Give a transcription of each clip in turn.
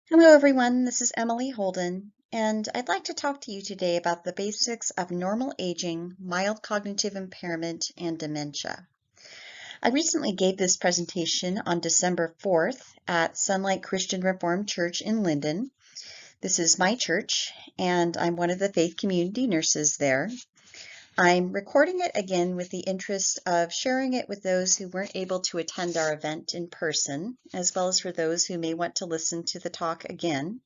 Hello, everyone. This is Emily Holden, and I'd like to talk to you today about the basics of normal aging, mild cognitive impairment, and dementia. I recently gave this presentation on December 4th at Sonlight Christian Reformed Church in Lynden. This is my church, and I'm one of the faith community nurses there. I'm recording it again with the interest of sharing it with those who weren't able to attend our event in person, as well as for those who may want to listen to the talk again.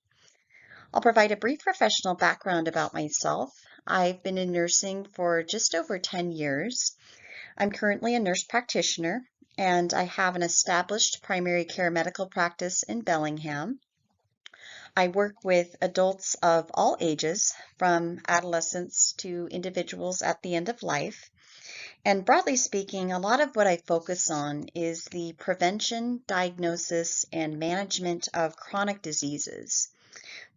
I'll provide a brief professional background about myself. I've been in nursing for just over 10 years. I'm currently a nurse practitioner, and I have an established primary care medical practice in Bellingham. I work with adults of all ages, from adolescents to individuals at the end of life. And broadly speaking, a lot of what I focus on is the prevention, diagnosis, and management of chronic diseases,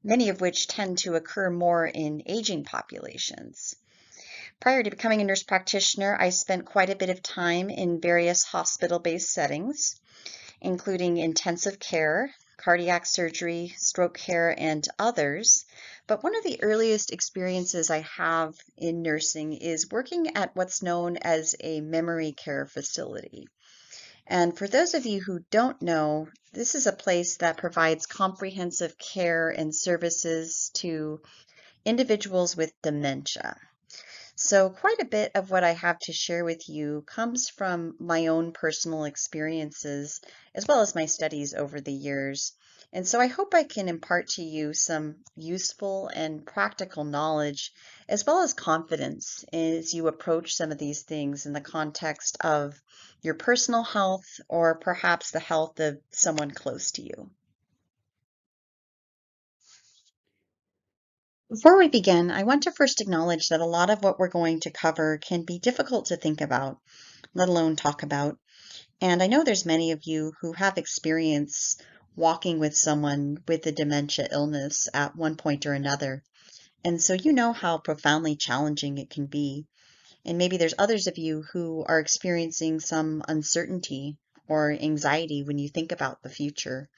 many of which tend to occur more in aging populations. Prior to becoming a nurse practitioner, I spent quite a bit of time in various hospital-based settings, including intensive care, cardiac surgery, stroke care, and others. But one of the earliest experiences I have in nursing is working at what's known as a memory care facility. And for those of you who don't know, this is a place that provides comprehensive care and services to individuals with dementia. So quite a bit of what I have to share with you comes from my own personal experiences, as well as my studies over the years. And so I hope I can impart to you some useful and practical knowledge, as well as confidence as you approach some of these things in the context of your personal health or perhaps the health of someone close to you. Before we begin, I want to first acknowledge that a lot of what we're going to cover can be difficult to think about, let alone talk about. And I know there's many of you who have experience walking with someone with a dementia illness at one point or another. And so you know how profoundly challenging it can be. And maybe there's others of you who are experiencing some uncertainty or anxiety when you think about the future.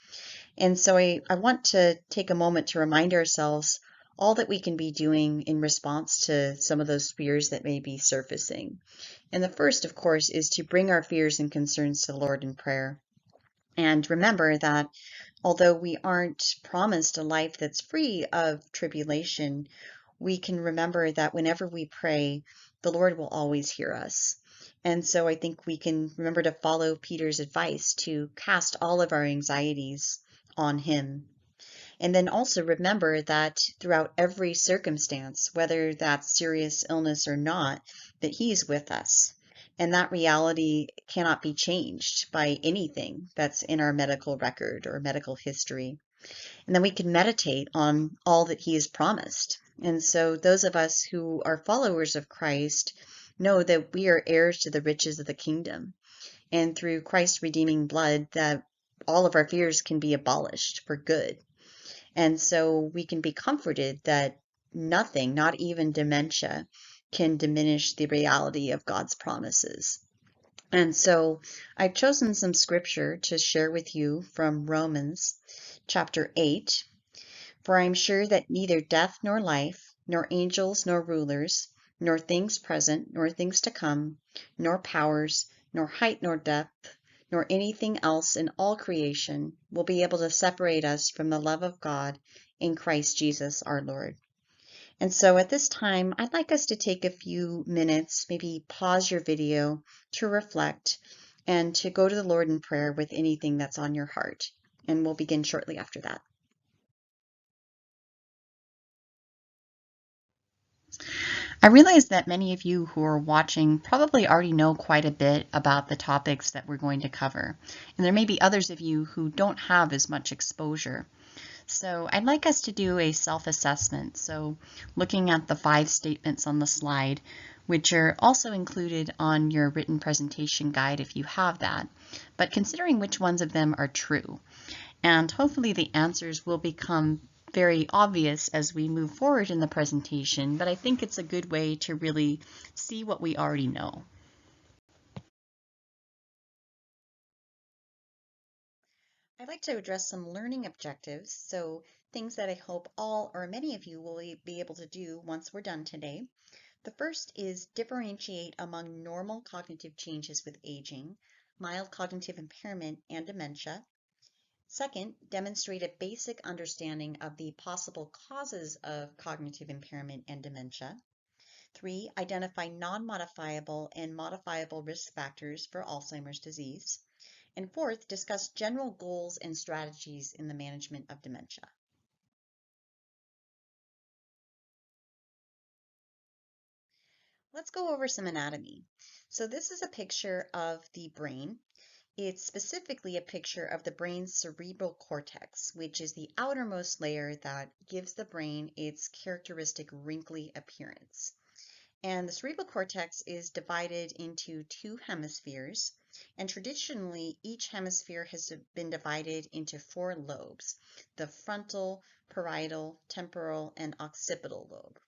And so I want to take a moment to remind ourselves all that we can be doing in response to some of those fears that may be surfacing. And the first, of course, is to bring our fears and concerns to the Lord in prayer. And remember that although we aren't promised a life that's free of tribulation, we can remember that whenever we pray, the Lord will always hear us. And so I think we can remember to follow Peter's advice to cast all of our anxieties on Him. And then also remember that throughout every circumstance, whether that's serious illness or not, that He's with us. And that reality cannot be changed by anything that's in our medical record or medical history. And then we can meditate on all that He has promised. And so those of us who are followers of Christ know that we are heirs to the riches of the kingdom. And through Christ's redeeming blood, that all of our fears can be abolished for good. And so we can be comforted that nothing, not even dementia, can diminish the reality of God's promises. And so I've chosen some scripture to share with you from Romans chapter 8. For I am sure that neither death nor life, nor angels nor rulers, nor things present, nor things to come, nor powers, nor height nor depth, nor anything else in all creation will be able to separate us from the love of God in Christ Jesus our Lord. And so at this time, I'd like us to take a few minutes, maybe pause your video to reflect and to go to the Lord in prayer with anything that's on your heart. And we'll begin shortly after that. I realize that many of you who are watching probably already know quite a bit about the topics that we're going to cover, and there may be others of you who don't have as much exposure. So I'd like us to do a self-assessment, so looking at the 5 statements on the slide, which are also included on your written presentation guide if you have that, but considering which ones of them are true. And hopefully the answers will become very obvious as we move forward in the presentation, but I think it's a good way to really see what we already know. I'd like to address some learning objectives, so things that I hope all or many of you will be able to do once we're done today. The first is differentiate among normal cognitive changes with aging, mild cognitive impairment, and dementia. Second, demonstrate a basic understanding of the possible causes of cognitive impairment and dementia. 3, identify non-modifiable and modifiable risk factors for Alzheimer's disease. And fourth, discuss general goals and strategies in the management of dementia. Let's go over some anatomy. So this is a picture of the brain. It's specifically a picture of the brain's cerebral cortex, which is the outermost layer that gives the brain its characteristic wrinkly appearance. And the cerebral cortex is divided into two hemispheres, and traditionally each hemisphere has been divided into 4 lobes: the frontal, parietal, temporal, and occipital lobe.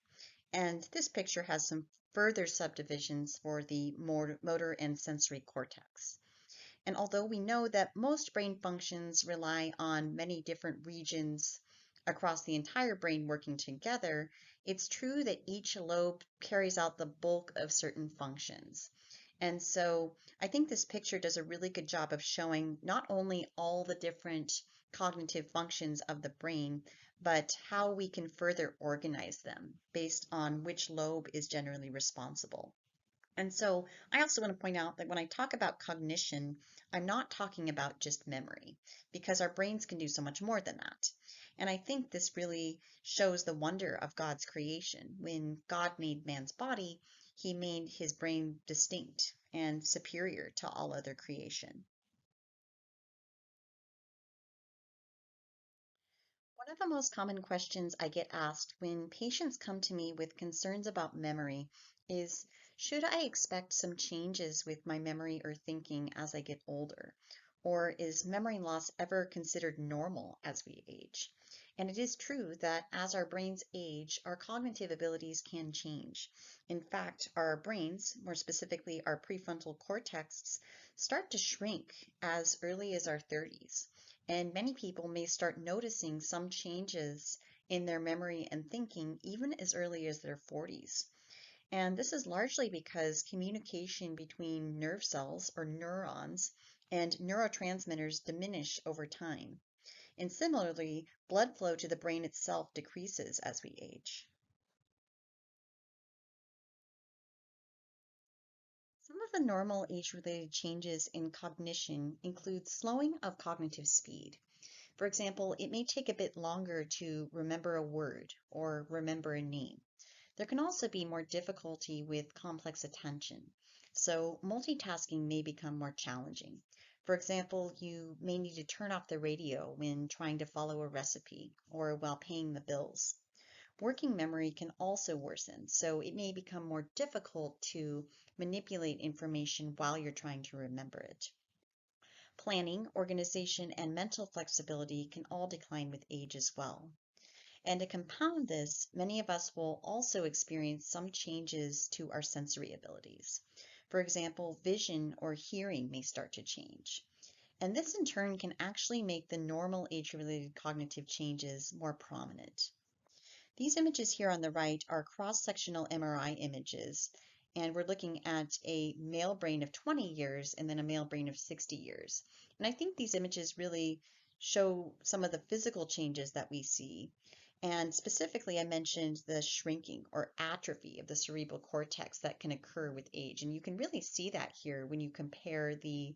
And this picture has some further subdivisions for the motor and sensory cortex. And although we know that most brain functions rely on many different regions across the entire brain working together, it's true that each lobe carries out the bulk of certain functions. And so I think this picture does a really good job of showing not only all the different cognitive functions of the brain, but how we can further organize them based on which lobe is generally responsible. And so I also want to point out that when I talk about cognition, I'm not talking about just memory, because our brains can do so much more than that. And I think this really shows the wonder of God's creation. When God made man's body, he made his brain distinct and superior to all other creation. One of the most common questions I get asked when patients come to me with concerns about memory is, should I expect some changes with my memory or thinking as I get older? Or is memory loss ever considered normal as we age? And it is true that as our brains age, our cognitive abilities can change. In fact, our brains, more specifically our prefrontal cortex, start to shrink as early as our 30s. And many people may start noticing some changes in their memory and thinking even as early as their 40s. And this is largely because communication between nerve cells or neurons and neurotransmitters diminish over time. And similarly, blood flow to the brain itself decreases as we age. Some of the normal age-related changes in cognition include slowing of cognitive speed. For example, it may take a bit longer to remember a word or remember a name. There can also be more difficulty with complex attention, so multitasking may become more challenging. For example, you may need to turn off the radio when trying to follow a recipe or while paying the bills. Working memory can also worsen, so it may become more difficult to manipulate information while you're trying to remember it. Planning, organization, and mental flexibility can all decline with age as well. And to compound this, many of us will also experience some changes to our sensory abilities. For example, vision or hearing may start to change. And this in turn can actually make the normal age-related cognitive changes more prominent. These images here on the right are cross-sectional MRI images, and we're looking at a male brain of 20 years and then a male brain of 60 years. And I think these images really show some of the physical changes that we see. And specifically, I mentioned the shrinking or atrophy of the cerebral cortex that can occur with age. And you can really see that here when you compare the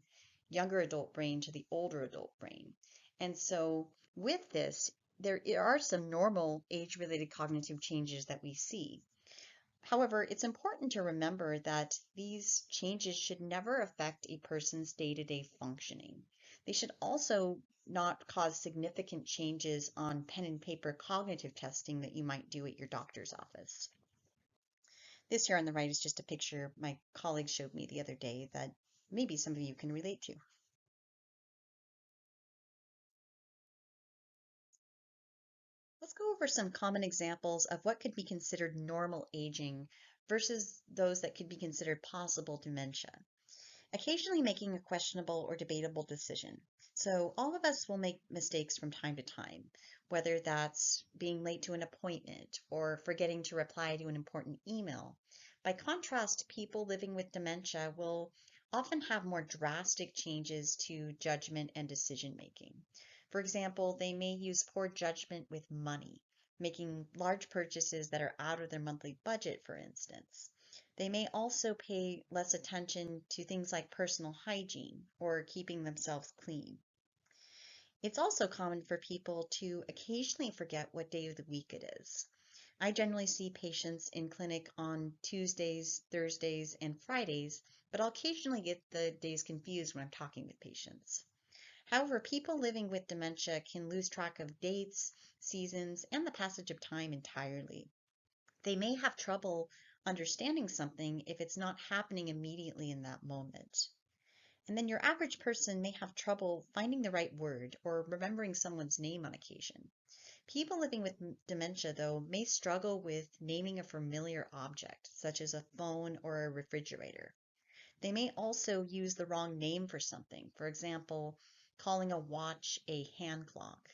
younger adult brain to the older adult brain. And so with this, there are some normal age-related cognitive changes that we see. However, it's important to remember that these changes should never affect a person's day-to-day functioning. They should also not cause significant changes on pen and paper cognitive testing that you might do at your doctor's office. This here on the right is just a picture my colleague showed me the other day that maybe some of you can relate to. Let's go over some common examples of what could be considered normal aging versus those that could be considered possible dementia. Occasionally making a questionable or debatable decision. So all of us will make mistakes from time to time, whether that's being late to an appointment or forgetting to reply to an important email. By contrast, people living with dementia will often have more drastic changes to judgment and decision making. For example, they may use poor judgment with money, making large purchases that are out of their monthly budget, for instance. They may also pay less attention to things like personal hygiene or keeping themselves clean. It's also common for people to occasionally forget what day of the week it is. I generally see patients in clinic on Tuesdays, Thursdays, and Fridays, but I'll occasionally get the days confused when I'm talking with patients. However, people living with dementia can lose track of dates, seasons, and the passage of time entirely. They may have trouble understanding something if it's not happening immediately in that moment. And then your average person may have trouble finding the right word or remembering someone's name on occasion. People living with dementia, though, may struggle with naming a familiar object, such as a phone or a refrigerator. They may also use the wrong name for something, for example, calling a watch a hand clock.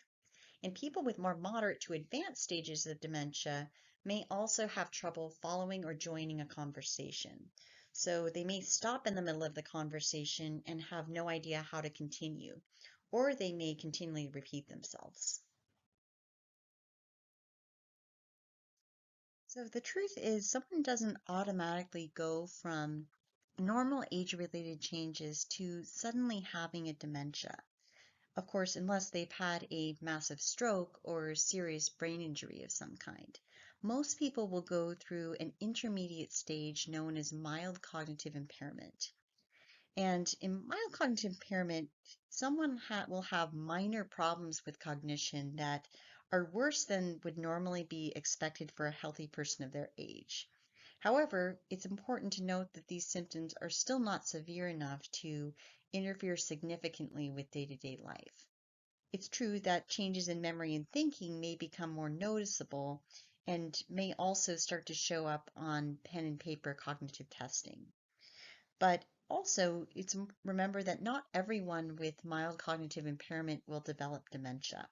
And people with more moderate to advanced stages of dementia may also have trouble following or joining a conversation. So they may stop in the middle of the conversation and have no idea how to continue, or they may continually repeat themselves. So the truth is, someone doesn't automatically go from normal age-related changes to suddenly having a dementia. Of course, unless they've had a massive stroke or serious brain injury of some kind. Most people will go through an intermediate stage known as mild cognitive impairment. And in mild cognitive impairment, someone will have minor problems with cognition that are worse than would normally be expected for a healthy person of their age. However, it's important to note that these symptoms are still not severe enough to interfere significantly with day-to-day life. It's true that changes in memory and thinking may become more noticeable and may also start to show up on pen and paper cognitive testing. But also, remember that not everyone with mild cognitive impairment will develop dementia.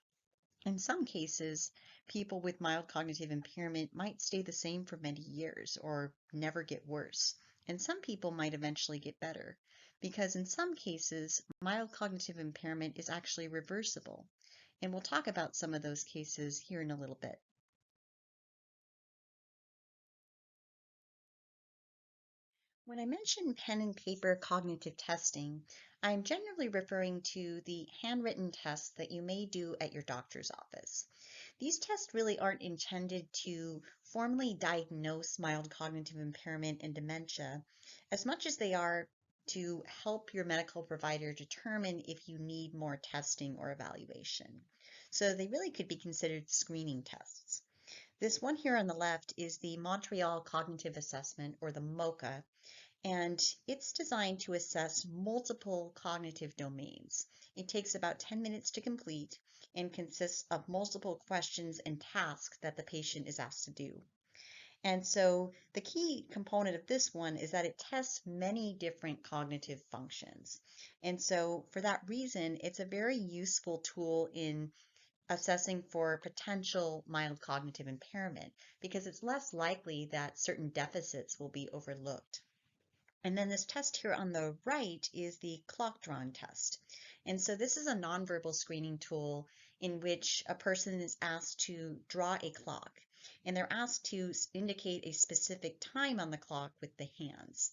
In some cases, people with mild cognitive impairment might stay the same for many years or never get worse. And some people might eventually get better, because in some cases, mild cognitive impairment is actually reversible. And we'll talk about some of those cases here in a little bit. When I mention pen and paper cognitive testing, I'm generally referring to the handwritten tests that you may do at your doctor's office. These tests really aren't intended to formally diagnose mild cognitive impairment and dementia as much as they are to help your medical provider determine if you need more testing or evaluation. So they really could be considered screening tests. This one here on the left is the Montreal Cognitive Assessment, or the MOCA, and it's designed to assess multiple cognitive domains. It takes about 10 minutes to complete and consists of multiple questions and tasks that the patient is asked to do. And so the key component of this one is that it tests many different cognitive functions. And so for that reason, it's a very useful tool in assessing for potential mild cognitive impairment because it's less likely that certain deficits will be overlooked. And then this test here on the right is the clock drawing test. And so this is a nonverbal screening tool in which a person is asked to draw a clock. And they're asked to indicate a specific time on the clock with the hands.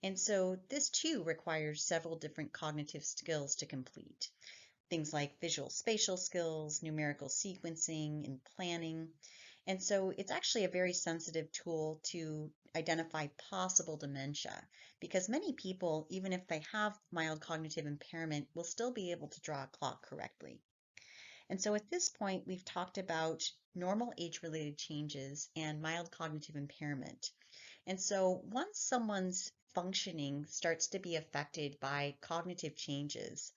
And so this too requires several different cognitive skills to complete. Things like visual spatial skills, numerical sequencing, and planning. And so it's actually a very sensitive tool to identify possible dementia because many people, even if they have mild cognitive impairment, will still be able to draw a clock correctly. And so at this point, we've talked about normal age-related changes and mild cognitive impairment. And so once someone's functioning starts to be affected by cognitive changes,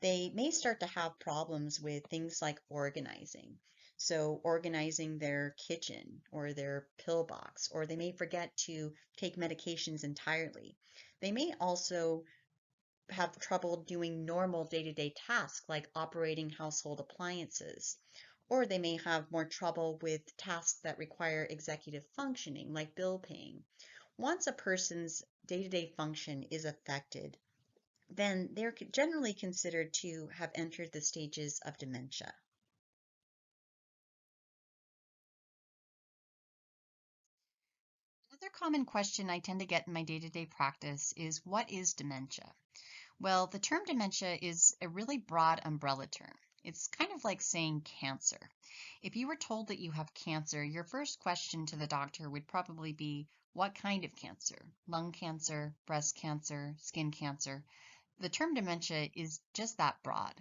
they may start to have problems with things like organizing. So organizing their kitchen or their pill box, or they may forget to take medications entirely. They may also have trouble doing normal day-to-day tasks like operating household appliances, or they may have more trouble with tasks that require executive functioning like bill paying. Once a person's day-to-day function is affected, then they're generally considered to have entered the stages of dementia. Another common question I tend to get in my day-to-day practice is, what is dementia? Well, the term dementia is a really broad umbrella term. It's kind of like saying cancer. If you were told that you have cancer, your first question to the doctor would probably be, what kind of cancer? Lung cancer, breast cancer, skin cancer? The term dementia is just that broad.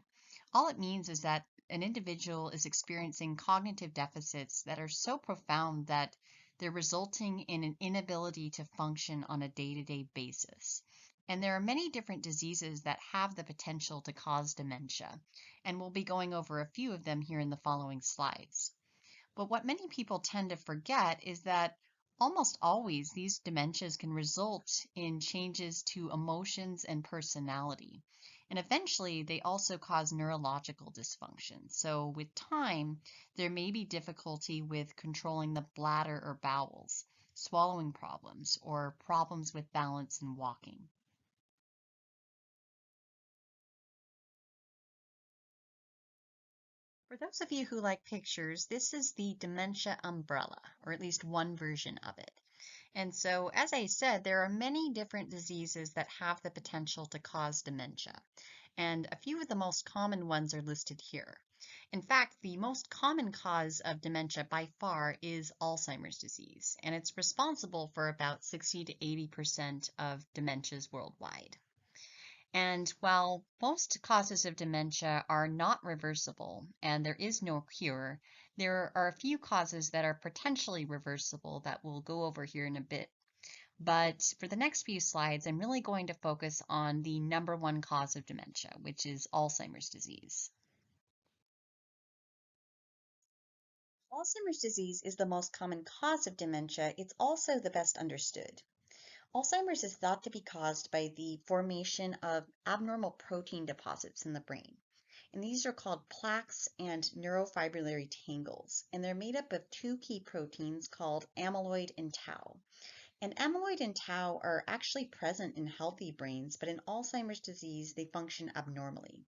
All it means is that an individual is experiencing cognitive deficits that are so profound that they're resulting in an inability to function on a day-to-day basis. And there are many different diseases that have the potential to cause dementia, and we'll be going over a few of them here in the following slides. But what many people tend to forget is that almost always these dementias can result in changes to emotions and personality. And eventually, they also cause neurological dysfunction. So with time, there may be difficulty with controlling the bladder or bowels, swallowing problems, or problems with balance and walking. For those of you who like pictures, this is the dementia umbrella, or at least one version of it. And so, as I said, there are many different diseases that have the potential to cause dementia. And a few of the most common ones are listed here. In fact, the most common cause of dementia by far is Alzheimer's disease, and it's responsible for about 60 to 80% of dementias worldwide. And while most causes of dementia are not reversible and there is no cure, there are a few causes that are potentially reversible that we'll go over here in a bit. But for the next few slides, I'm really going to focus on the number one cause of dementia, which is Alzheimer's disease. Alzheimer's disease is the most common cause of dementia. It's also the best understood. Alzheimer's is thought to be caused by the formation of abnormal protein deposits in the brain. And these are called plaques and neurofibrillary tangles. And they're made up of two key proteins called amyloid and tau. And amyloid and tau are actually present in healthy brains, but in Alzheimer's disease, they function abnormally.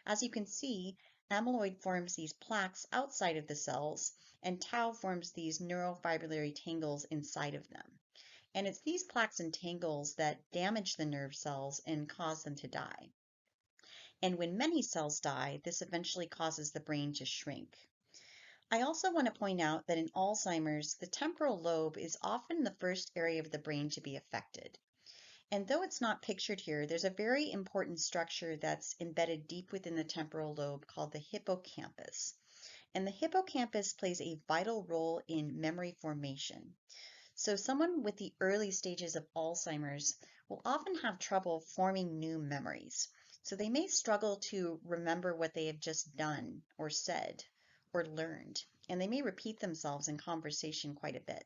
As you can see, amyloid forms these plaques outside of the cells, and tau forms these neurofibrillary tangles inside of them. And it's these plaques and tangles that damage the nerve cells and cause them to die. And when many cells die, this eventually causes the brain to shrink. I also want to point out that in Alzheimer's, the temporal lobe is often the first area of the brain to be affected. And though it's not pictured here, there's a very important structure that's embedded deep within the temporal lobe called the hippocampus. And the hippocampus plays a vital role in memory formation. So someone with the early stages of Alzheimer's will often have trouble forming new memories. So they may struggle to remember what they have just done or said or learned, and they may repeat themselves in conversation quite a bit.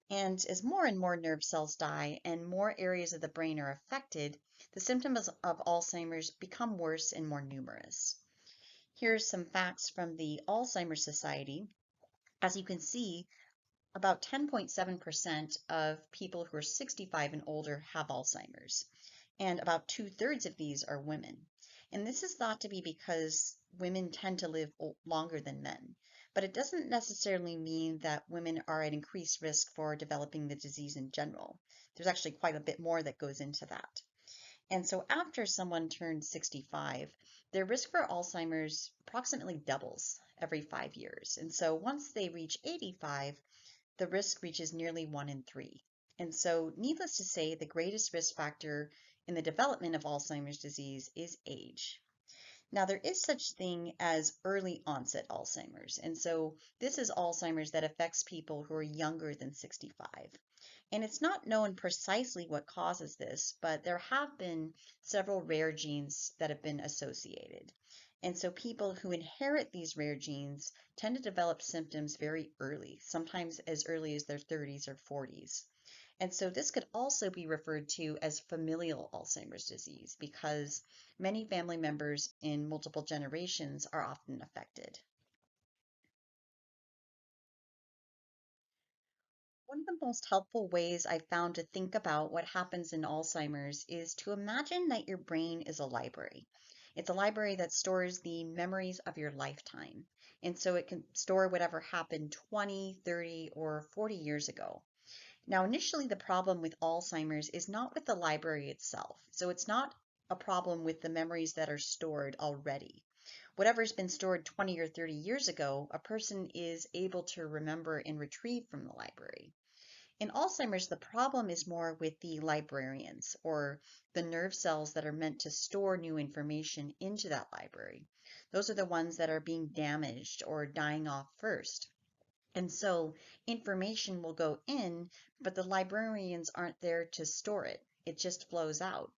And as more and more nerve cells die and more areas of the brain are affected, the symptoms of Alzheimer's become worse and more numerous. Here's some facts from the Alzheimer's Society. As you can see, about 10.7% of people who are 65 and older have Alzheimer's, and about 2/3 of these are women. And this is thought to be because women tend to live longer than men, but it doesn't necessarily mean that women are at increased risk for developing the disease in general. There's actually quite a bit more that goes into that. And so after someone turns 65, their risk for Alzheimer's approximately doubles every 5 years. And so once they reach 85, the risk reaches nearly 1 in 3. And so, needless to say, the greatest risk factor in the development of Alzheimer's disease is age. Now, there is such thing as early onset Alzheimer's, and so this is Alzheimer's that affects people who are younger than 65. And it's not known precisely what causes this, but there have been several rare genes that have been associated. And so people who inherit these rare genes tend to develop symptoms very early, sometimes as early as their 30s or 40s. And so this could also be referred to as familial Alzheimer's disease because many family members in multiple generations are often affected. One of the most helpful ways I've found to think about what happens in Alzheimer's is to imagine that your brain is a library. It's a library that stores the memories of your lifetime. And so it can store whatever happened 20, 30, or 40 years ago. Now, initially, the problem with Alzheimer's is not with the library itself. So it's not a problem with the memories that are stored already. Whatever's been stored 20 or 30 years ago, a person is able to remember and retrieve from the library. In Alzheimer's, the problem is more with the librarians or the nerve cells that are meant to store new information into that library. Those are the ones that are being damaged or dying off first. And so information will go in, but the librarians aren't there to store it. It just flows out.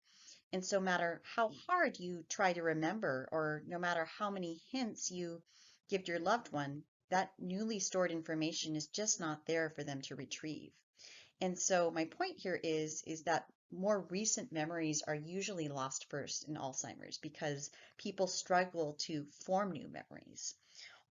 And so, no matter how hard you try to remember, or no matter how many hints you give your loved one, that newly stored information is just not there for them to retrieve. And so my point here is that more recent memories are usually lost first in Alzheimer's because people struggle to form new memories.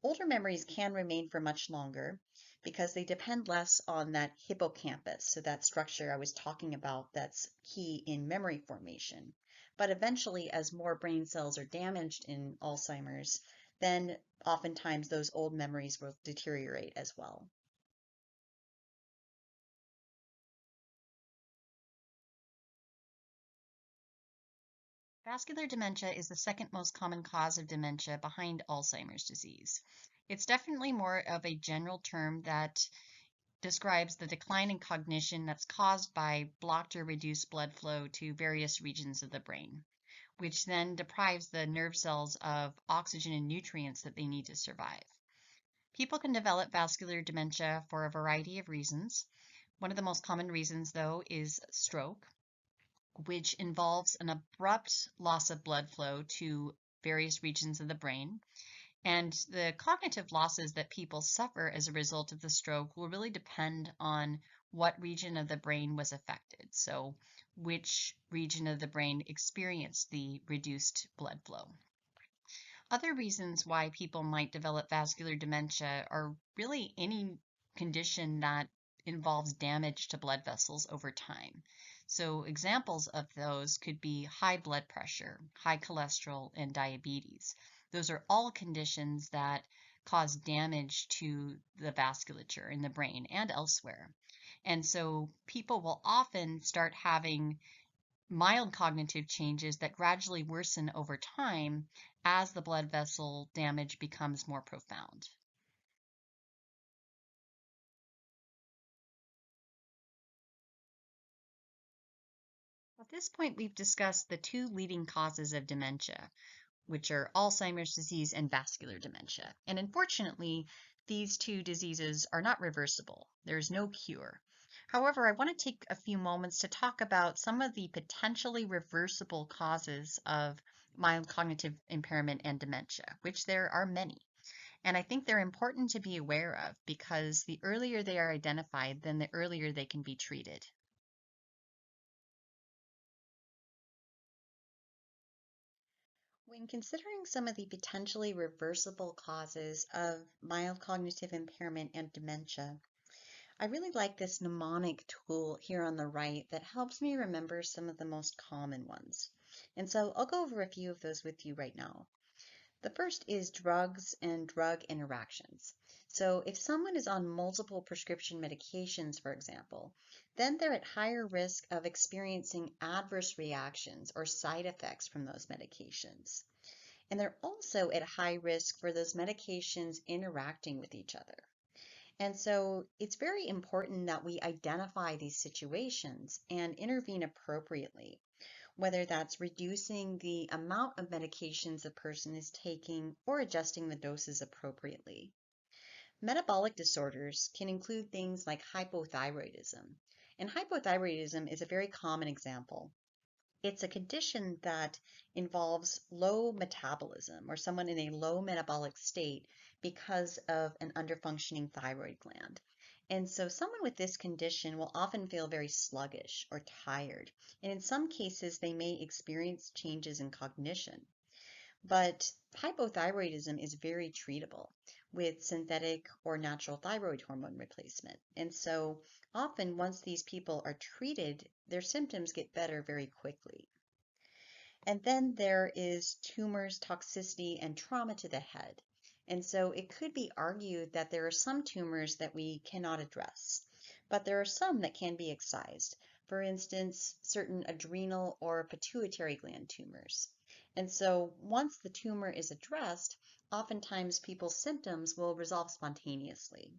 Older memories can remain for much longer because they depend less on that hippocampus, so that structure I was talking about that's key in memory formation. But eventually, as more brain cells are damaged in Alzheimer's, then oftentimes those old memories will deteriorate as well. Vascular dementia is the second most common cause of dementia behind Alzheimer's disease. It's definitely more of a general term that describes the decline in cognition that's caused by blocked or reduced blood flow to various regions of the brain, which then deprives the nerve cells of oxygen and nutrients that they need to survive. People can develop vascular dementia for a variety of reasons. One of the most common reasons, though, is stroke, which involves an abrupt loss of blood flow to various regions of the brain. And the cognitive losses that people suffer as a result of the stroke will really depend on what region of the brain was affected. So, which region of the brain experienced the reduced blood flow. Other reasons why people might develop vascular dementia are really any condition that involves damage to blood vessels over time. So examples of those could be high blood pressure, high cholesterol, and diabetes. Those are all conditions that cause damage to the vasculature in the brain and elsewhere. And so people will often start having mild cognitive changes that gradually worsen over time as the blood vessel damage becomes more profound. At this point, we've discussed the two leading causes of dementia, which are Alzheimer's disease and vascular dementia. And unfortunately, these two diseases are not reversible. There's no cure. However, I want to take a few moments to talk about some of the potentially reversible causes of mild cognitive impairment and dementia, which there are many. And I think they're important to be aware of because the earlier they are identified, then the earlier they can be treated. When considering some of the potentially reversible causes of mild cognitive impairment and dementia, I really like this mnemonic tool here on the right that helps me remember some of the most common ones. And so I'll go over a few of those with you right now. The first is drugs and drug interactions. So if someone is on multiple prescription medications, for example, then they're at higher risk of experiencing adverse reactions or side effects from those medications. And they're also at high risk for those medications interacting with each other. And so it's very important that we identify these situations and intervene appropriately, whether that's reducing the amount of medications a person is taking or adjusting the doses appropriately. Metabolic disorders can include things like hypothyroidism, and hypothyroidism is a very common example. It's a condition that involves low metabolism or someone in a low metabolic state because of an underfunctioning thyroid gland. And so someone with this condition will often feel very sluggish or tired, and in some cases they may experience changes in cognition. But hypothyroidism is very treatable with synthetic or natural thyroid hormone replacement. And so often once these people are treated, their symptoms get better very quickly. And then there is tumors, toxicity, and trauma to the head. And so it could be argued that there are some tumors that we cannot address, but there are some that can be excised. For instance, certain adrenal or pituitary gland tumors. And so once the tumor is addressed, oftentimes people's symptoms will resolve spontaneously.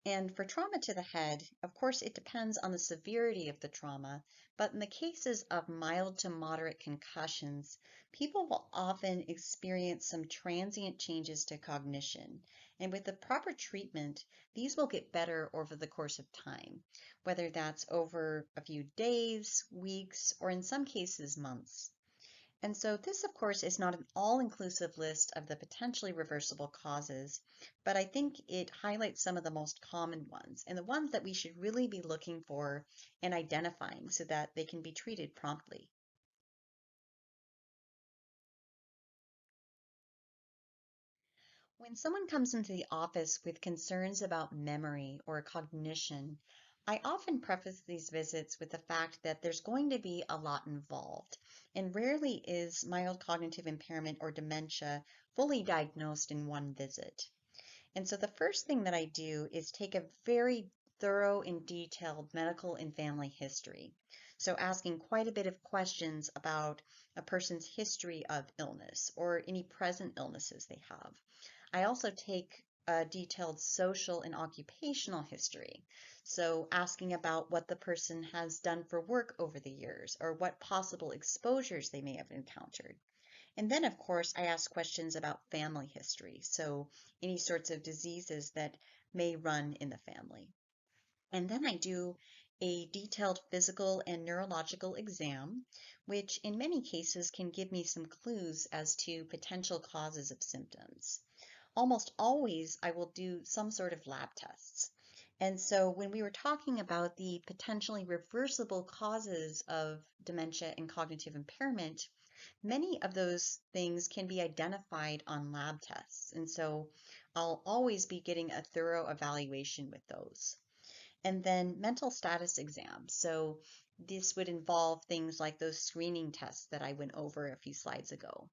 And for trauma to the head, of course, it depends on the severity of the trauma, but in the cases of mild to moderate concussions, people will often experience some transient changes to cognition. And with the proper treatment, these will get better over the course of time, whether that's over a few days, weeks, or in some cases, months. And so this, of course, is not an all-inclusive list of the potentially reversible causes, but I think it highlights some of the most common ones and the ones that we should really be looking for and identifying so that they can be treated promptly. When someone comes into the office with concerns about memory or cognition, I often preface these visits with the fact that there's going to be a lot involved, and rarely is mild cognitive impairment or dementia fully diagnosed in one visit. And so the first thing that I do is take a very thorough and detailed medical and family history. So asking quite a bit of questions about a person's history of illness or any present illnesses they have. I also take a detailed social and occupational history. So asking about what the person has done for work over the years or what possible exposures they may have encountered. And then, of course, I ask questions about family history, so any sorts of diseases that may run in the family. And then I do a detailed physical and neurological exam, which in many cases can give me some clues as to potential causes of symptoms. Almost always, I will do some sort of lab tests. And so when we were talking about the potentially reversible causes of dementia and cognitive impairment, many of those things can be identified on lab tests. And so I'll always be getting a thorough evaluation with those. And then mental status exams. So this would involve things like those screening tests that I went over a few slides ago.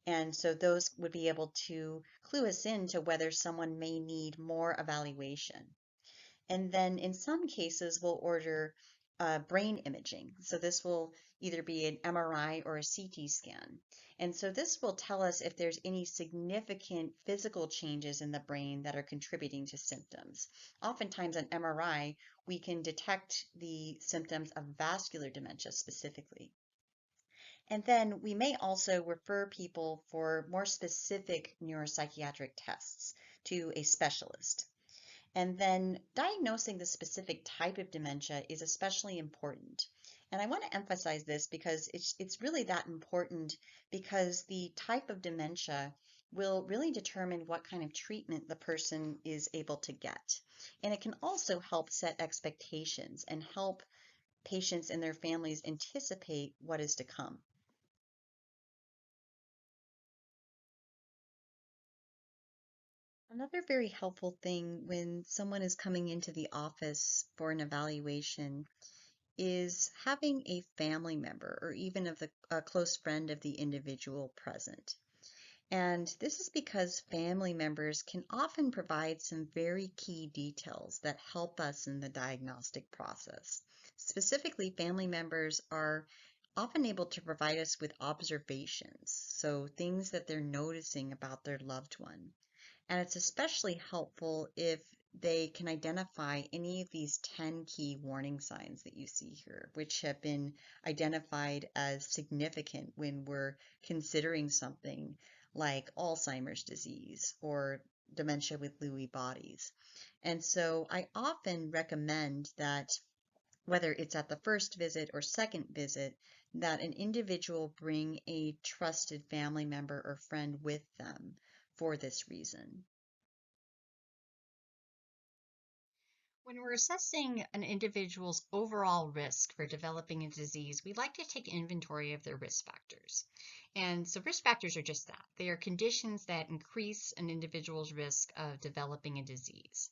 And so those would be able to clue us into whether someone may need more evaluation. And then in some cases, we'll order brain imaging. So this will either be an MRI or a CT scan. And so this will tell us if there's any significant physical changes in the brain that are contributing to symptoms. Oftentimes on MRI, we can detect the symptoms of vascular dementia specifically. And then we may also refer people for more specific neuropsychiatric tests to a specialist. And then diagnosing the specific type of dementia is especially important. And I want to emphasize this because it's really that important because the type of dementia will really determine what kind of treatment the person is able to get. And it can also help set expectations and help patients and their families anticipate what is to come. Another very helpful thing when someone is coming into the office for an evaluation is having a family member or even a close friend of the individual present. And this is because family members can often provide some very key details that help us in the diagnostic process. Specifically, family members are often able to provide us with observations, so things that they're noticing about their loved one. And it's especially helpful if they can identify any of these 10 key warning signs that you see here, which have been identified as significant when we're considering something like Alzheimer's disease or dementia with Lewy bodies. And so I often recommend that whether it's at the first visit or second visit, that an individual bring a trusted family member or friend with them for this reason. When we're assessing an individual's overall risk for developing a disease, we like to take inventory of their risk factors. And so risk factors are just that. They are conditions that increase an individual's risk of developing a disease.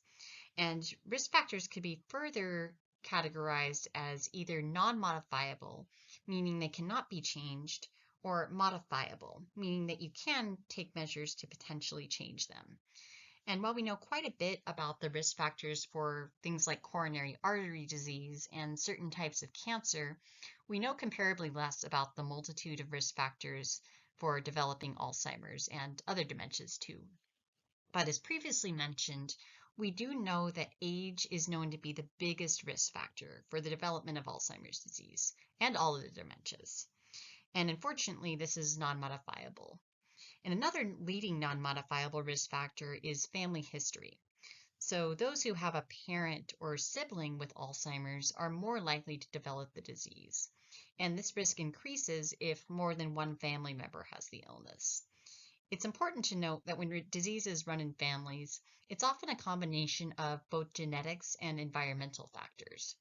And risk factors could be further categorized as either non-modifiable, meaning they cannot be changed, or modifiable, meaning that you can take measures to potentially change them. And while we know quite a bit about the risk factors for things like coronary artery disease and certain types of cancer, we know comparably less about the multitude of risk factors for developing Alzheimer's and other dementias too. But as previously mentioned, we do know that age is known to be the biggest risk factor for the development of Alzheimer's disease and all of the dementias. And unfortunately, this is non-modifiable. And another leading non-modifiable risk factor is family history. So those who have a parent or sibling with Alzheimer's are more likely to develop the disease. And this risk increases if more than one family member has the illness. It's important to note that when diseases run in families, it's often a combination of both genetics and environmental factors.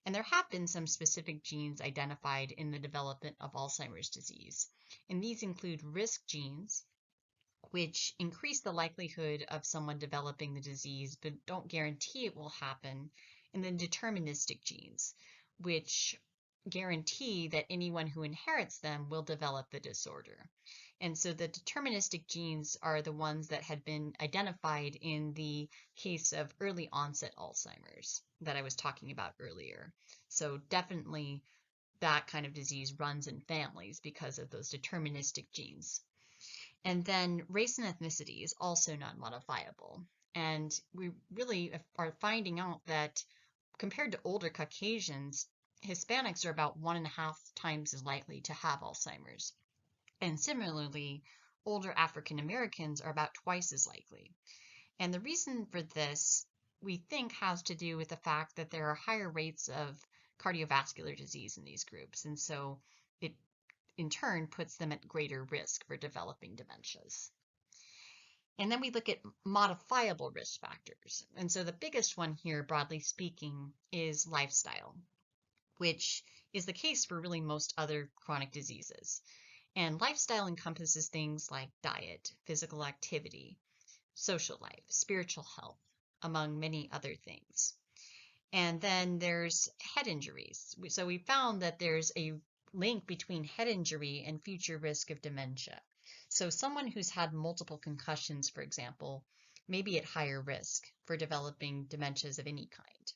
And there have been some specific genes identified in the development of Alzheimer's disease. And these include risk genes, which increase the likelihood of someone developing the disease, but don't guarantee it will happen, and then deterministic genes, which guarantee that anyone who inherits them will develop the disorder. And so the deterministic genes are the ones that had been identified in the case of early onset Alzheimer's that I was talking about earlier. So definitely that kind of disease runs in families because of those deterministic genes. And then race and ethnicity is also non-modifiable. And we really are finding out that compared to older Caucasians, Hispanics are about 1.5 times as likely to have Alzheimer's. And similarly, older African Americans are about twice as likely. And the reason for this, we think, has to do with the fact that there are higher rates of cardiovascular disease in these groups. And so it in turn puts them at greater risk for developing dementias. And then we look at modifiable risk factors. And so the biggest one here, broadly speaking, is lifestyle, which is the case for really most other chronic diseases. And lifestyle encompasses things like diet, physical activity, social life, spiritual health, among many other things. And then there's head injuries. So we found that there's a link between head injury and future risk of dementia. So someone who's had multiple concussions, for example, may be at higher risk for developing dementias of any kind.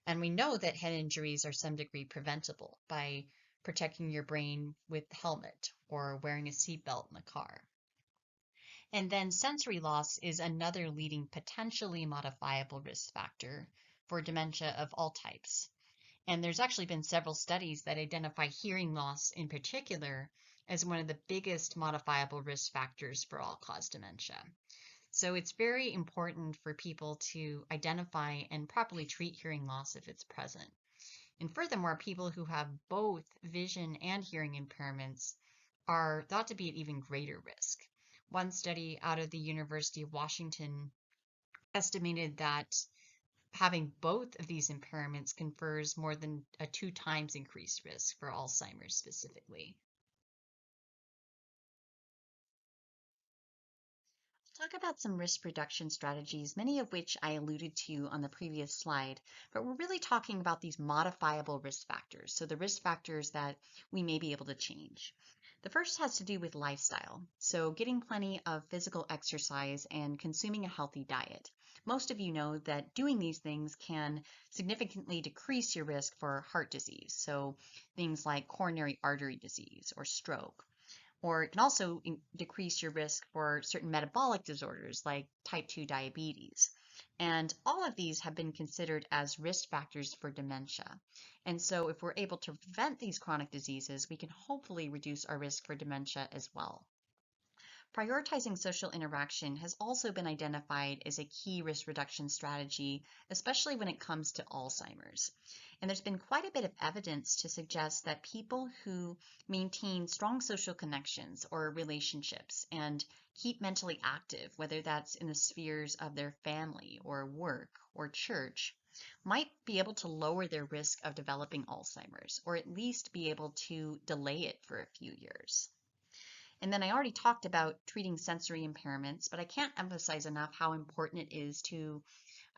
And we know that head injuries are some degree preventable by protecting your brain with a helmet or wearing a seatbelt in the car. And then sensory loss is another leading potentially modifiable risk factor for dementia of all types. And there's actually been several studies that identify hearing loss in particular as one of the biggest modifiable risk factors for all-cause dementia. So it's very important for people to identify and properly treat hearing loss if it's present. And furthermore, people who have both vision and hearing impairments are thought to be at even greater risk. One study out of the University of Washington estimated that having both of these impairments confers more than a 2 times increased risk for Alzheimer's specifically. Talk about some risk reduction strategies, many of which I alluded to on the previous slide, but we're really talking about these modifiable risk factors, so the risk factors that we may be able to change. The first has to do with lifestyle, so getting plenty of physical exercise and consuming a healthy diet. Most of you know that doing these things can significantly decrease your risk for heart disease, so things like coronary artery disease or stroke. Or it can also decrease your risk for certain metabolic disorders like type 2 diabetes. And all of these have been considered as risk factors for dementia. And so if we're able to prevent these chronic diseases, we can hopefully reduce our risk for dementia as well. Prioritizing social interaction has also been identified as a key risk reduction strategy, especially when it comes to Alzheimer's. And there's been quite a bit of evidence to suggest that people who maintain strong social connections or relationships and keep mentally active, whether that's in the spheres of their family or work or church, might be able to lower their risk of developing Alzheimer's, or at least be able to delay it for a few years. And then I already talked about treating sensory impairments, but I can't emphasize enough how important it is to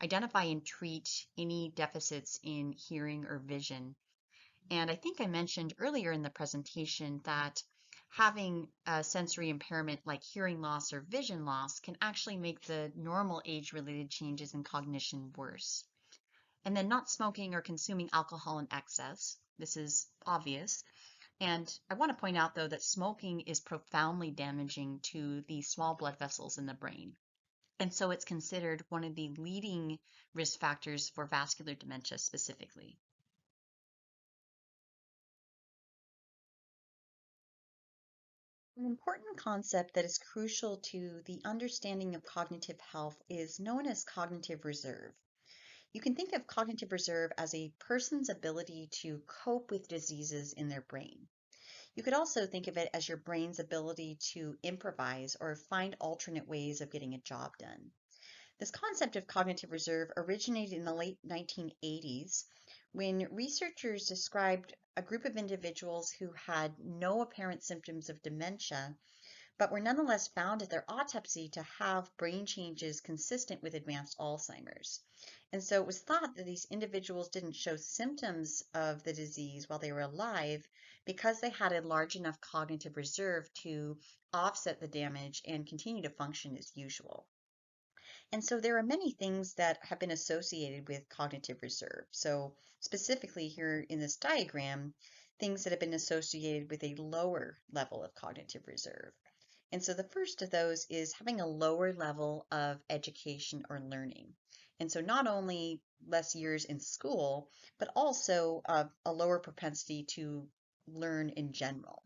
identify and treat any deficits in hearing or vision. And I think I mentioned earlier in the presentation that having a sensory impairment like hearing loss or vision loss can actually make the normal age-related changes in cognition worse. And then not smoking or consuming alcohol in excess. This is obvious. And I want to point out, though, that smoking is profoundly damaging to the small blood vessels in the brain. And so it's considered one of the leading risk factors for vascular dementia specifically. An important concept that is crucial to the understanding of cognitive health is known as cognitive reserve. You can think of cognitive reserve as a person's ability to cope with diseases in their brain. You could also think of it as your brain's ability to improvise or find alternate ways of getting a job done. This concept of cognitive reserve originated in the late 1980s when researchers described a group of individuals who had no apparent symptoms of dementia, but were nonetheless found at their autopsy to have brain changes consistent with advanced Alzheimer's. And so it was thought that these individuals didn't show symptoms of the disease while they were alive because they had a large enough cognitive reserve to offset the damage and continue to function as usual. And so there are many things that have been associated with cognitive reserve. So specifically here in this diagram, things that have been associated with a lower level of cognitive reserve. And so the first of those is having a lower level of education or learning. And so not only less years in school, but also a lower propensity to learn in general.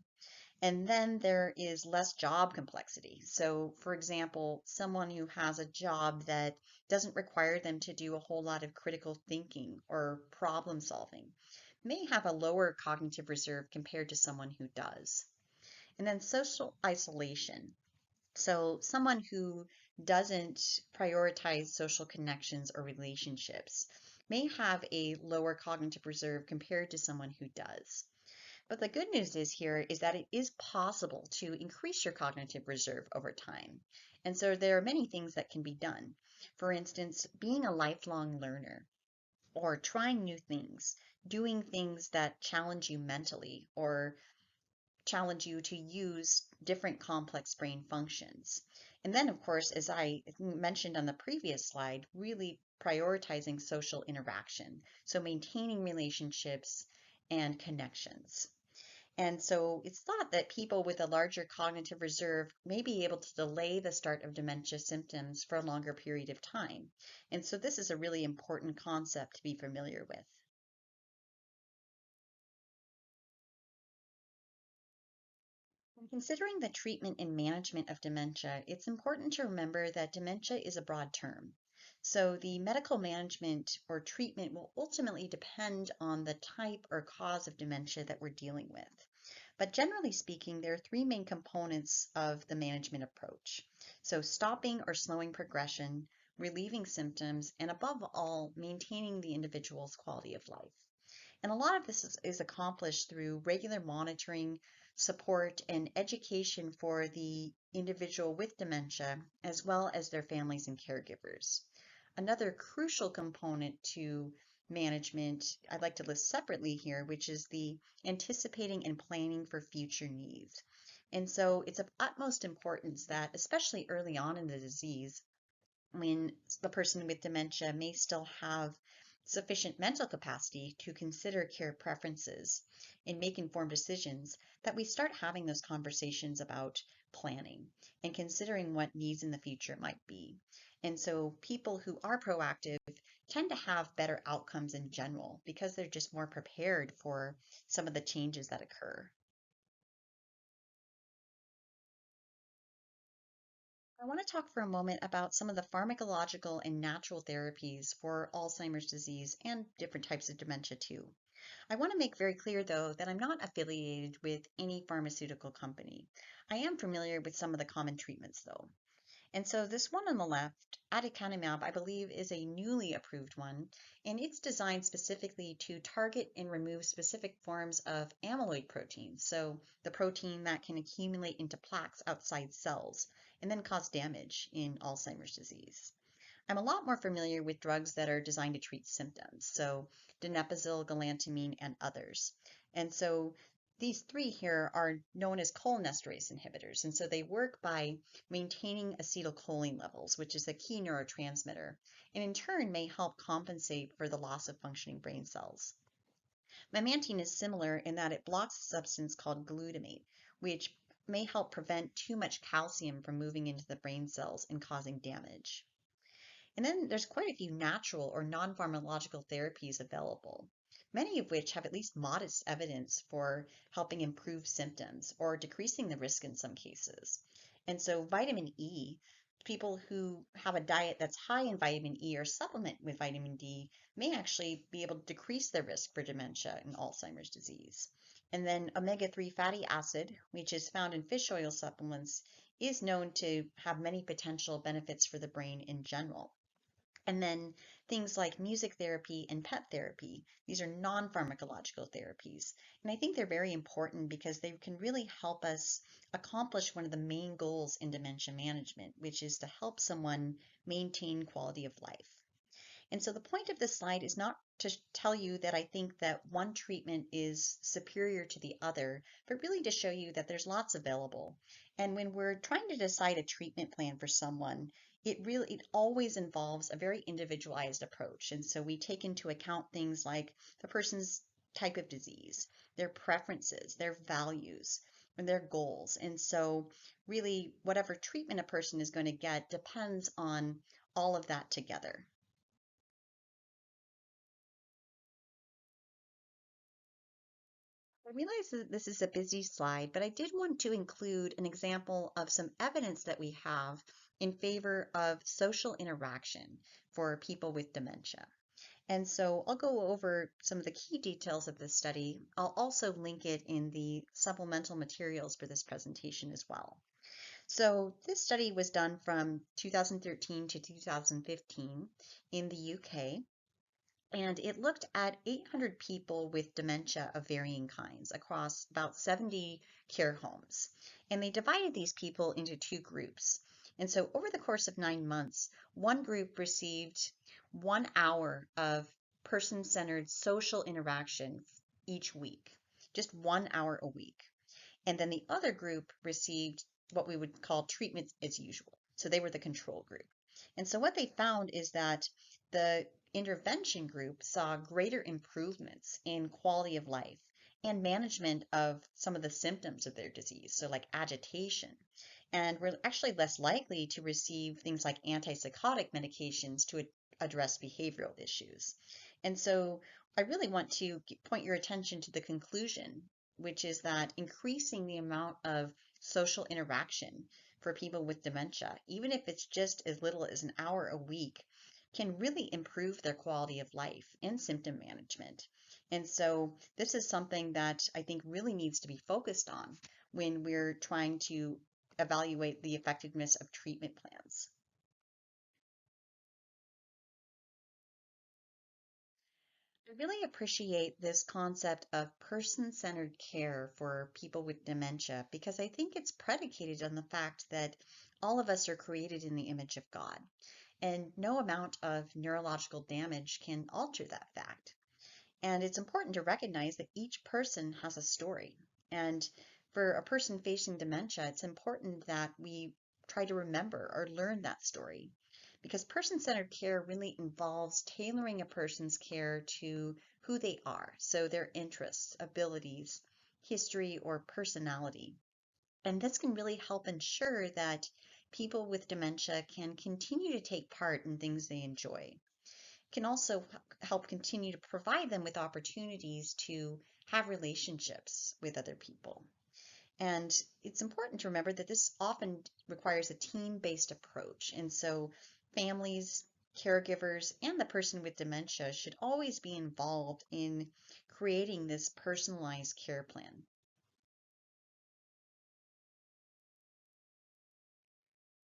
And then there is less job complexity. So, for example, someone who has a job that doesn't require them to do a whole lot of critical thinking or problem solving may have a lower cognitive reserve compared to someone who does. And then social isolation. So, someone who doesn't prioritize social connections or relationships may have a lower cognitive reserve compared to someone who does. But the good news is here is that it is possible to increase your cognitive reserve over time. And so there are many things that can be done. For instance, being a lifelong learner or trying new things, doing things that challenge you mentally or challenge you to use different complex brain functions. And then, of course, as I mentioned on the previous slide, really prioritizing social interaction. So maintaining relationships and connections. And so it's thought that people with a larger cognitive reserve may be able to delay the start of dementia symptoms for a longer period of time. And so this is a really important concept to be familiar with. When considering the treatment and management of dementia, it's important to remember that dementia is a broad term. So the medical management or treatment will ultimately depend on the type or cause of dementia that we're dealing with. But generally speaking, there are three main components of the management approach. So stopping or slowing progression, relieving symptoms, and above all, maintaining the individual's quality of life. And a lot of this is accomplished through regular monitoring, support, and education for the individual with dementia, as well as their families and caregivers. Another crucial component to management I'd like to list separately here, which is the anticipating and planning for future needs. And so it's of utmost importance that, especially early on in the disease, when the person with dementia may still have sufficient mental capacity to consider care preferences and make informed decisions, that we start having those conversations about planning and considering what needs in the future might be. And so people who are proactive tend to have better outcomes in general because they're just more prepared for some of the changes that occur. I want to talk for a moment about some of the pharmacological and natural therapies for Alzheimer's disease and different types of dementia too. I want to make very clear though that I'm not affiliated with any pharmaceutical company. I am familiar with some of the common treatments though. And so this one on the left, aducanumab, I believe is a newly approved one, and it's designed specifically to target and remove specific forms of amyloid protein, so the protein that can accumulate into plaques outside cells and then cause damage in Alzheimer's disease. I'm a lot more familiar with drugs that are designed to treat symptoms, so donepezil, galantamine, and others. And so these three here are known as cholinesterase inhibitors, and so they work by maintaining acetylcholine levels, which is a key neurotransmitter, and in turn may help compensate for the loss of functioning brain cells. Memantine is similar in that it blocks a substance called glutamate, which may help prevent too much calcium from moving into the brain cells and causing damage. And then there's quite a few natural or non-pharmacological therapies available, many of which have at least modest evidence for helping improve symptoms or decreasing the risk in some cases. And so vitamin E, people who have a diet that's high in vitamin E or supplement with vitamin D may actually be able to decrease their risk for dementia and Alzheimer's disease. And then omega-3 fatty acid, which is found in fish oil supplements, is known to have many potential benefits for the brain in general. And then things like music therapy and pet therapy, these are non-pharmacological therapies. And I think they're very important because they can really help us accomplish one of the main goals in dementia management, which is to help someone maintain quality of life. And so the point of this slide is not to tell you that I think that one treatment is superior to the other, but really to show you that there's lots available. And when we're trying to decide a treatment plan for someone, it always involves a very individualized approach. And so we take into account things like the person's type of disease, their preferences, their values, and their goals. And so really whatever treatment a person is going to get depends on all of that together. I realize that this is a busy slide, but I did want to include an example of some evidence that we have in favor of social interaction for people with dementia. And so I'll go over some of the key details of this study. I'll also link it in the supplemental materials for this presentation as well. So this study was done from 2013 to 2015 in the UK. And it looked at 800 people with dementia of varying kinds across about 70 care homes. And they divided these people into two groups. And so over the course of 9 months, one group received 1 hour of person-centered social interaction each week, just 1 hour a week. And then the other group received what we would call treatment as usual. So they were the control group. And so what they found is that the intervention group saw greater improvements in quality of life and management of some of the symptoms of their disease, so like agitation. And we're actually less likely to receive things like antipsychotic medications to address behavioral issues. And so I really want to point your attention to the conclusion, which is that increasing the amount of social interaction for people with dementia, even if it's just as little as an hour a week, can really improve their quality of life and symptom management. And so this is something that I think really needs to be focused on when we're trying to evaluate the effectiveness of treatment plans. I really appreciate this concept of person-centered care for people with dementia because I think it's predicated on the fact that all of us are created in the image of God, and no amount of neurological damage can alter that fact. And it's important to recognize that each person has a story. And for a person facing dementia, it's important that we try to remember or learn that story because person-centered care really involves tailoring a person's care to who they are, so their interests, abilities, history, or personality. And this can really help ensure that people with dementia can continue to take part in things they enjoy. It can also help continue to provide them with opportunities to have relationships with other people. And it's important to remember that this often requires a team-based approach. And so families, caregivers, and the person with dementia should always be involved in creating this personalized care plan.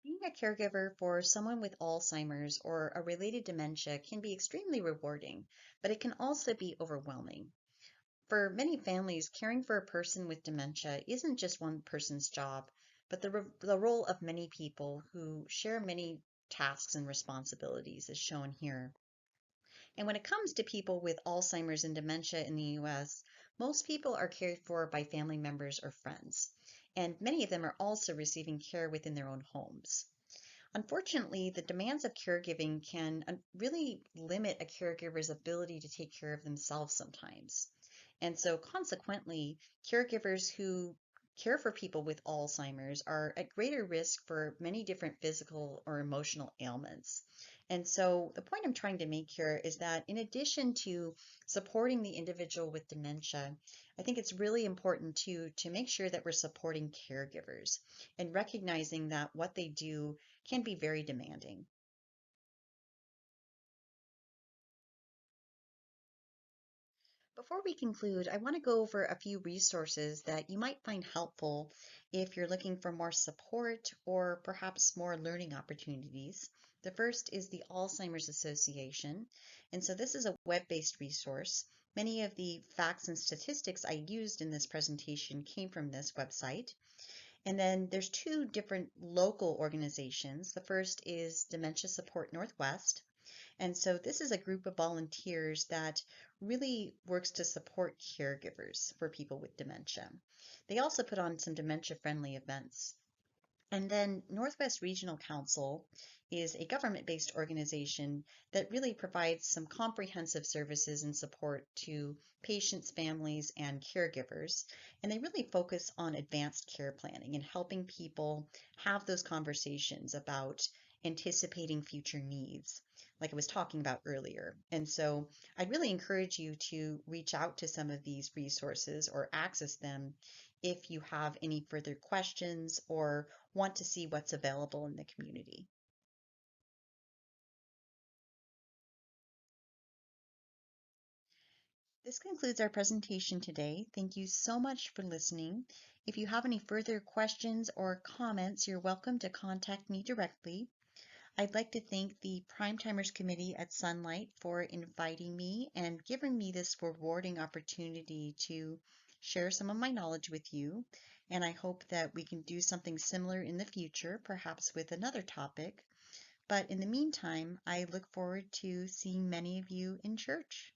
Being Being a caregiver for someone with Alzheimer's or a related dementia can be extremely rewarding, but it can also be overwhelming. For many families, caring for a person with dementia isn't just one person's job, but the role of many people who share many tasks and responsibilities, as shown here. And when it comes to people with Alzheimer's and dementia in the US, most people are cared for by family members or friends, and many of them are also receiving care within their own homes. Unfortunately, the demands of caregiving can really limit a caregiver's ability to take care of themselves sometimes. And so, consequently, caregivers who care for people with Alzheimer's are at greater risk for many different physical or emotional ailments. And so, the point I'm trying to make here is that in addition to supporting the individual with dementia, I think it's really important to make sure that we're supporting caregivers and recognizing that what they do can be very demanding. Before we conclude, I want to go over a few resources that you might find helpful if you're looking for more support or perhaps more learning opportunities. The first is the Alzheimer's Association, and so this is a web-based resource. Many of the facts and statistics I used in this presentation came from this website. And then there's two different local organizations. The first is Dementia Support Northwest. And so this is a group of volunteers that really works to support caregivers for people with dementia. They also put on some dementia-friendly events. And then Northwest Regional Council is a government-based organization that really provides some comprehensive services and support to patients, families, and caregivers. And they really focus on advanced care planning and helping people have those conversations about anticipating future needs, like I was talking about earlier. And so I'd really encourage you to reach out to some of these resources or access them if you have any further questions or want to see what's available in the community. This concludes our presentation today. Thank you so much for listening. If you have any further questions or comments, you're welcome to contact me directly. I'd like to thank the Primetimers Committee at Sonlight for inviting me and giving me this rewarding opportunity to share some of my knowledge with you. And I hope that we can do something similar in the future, perhaps with another topic. But in the meantime, I look forward to seeing many of you in church.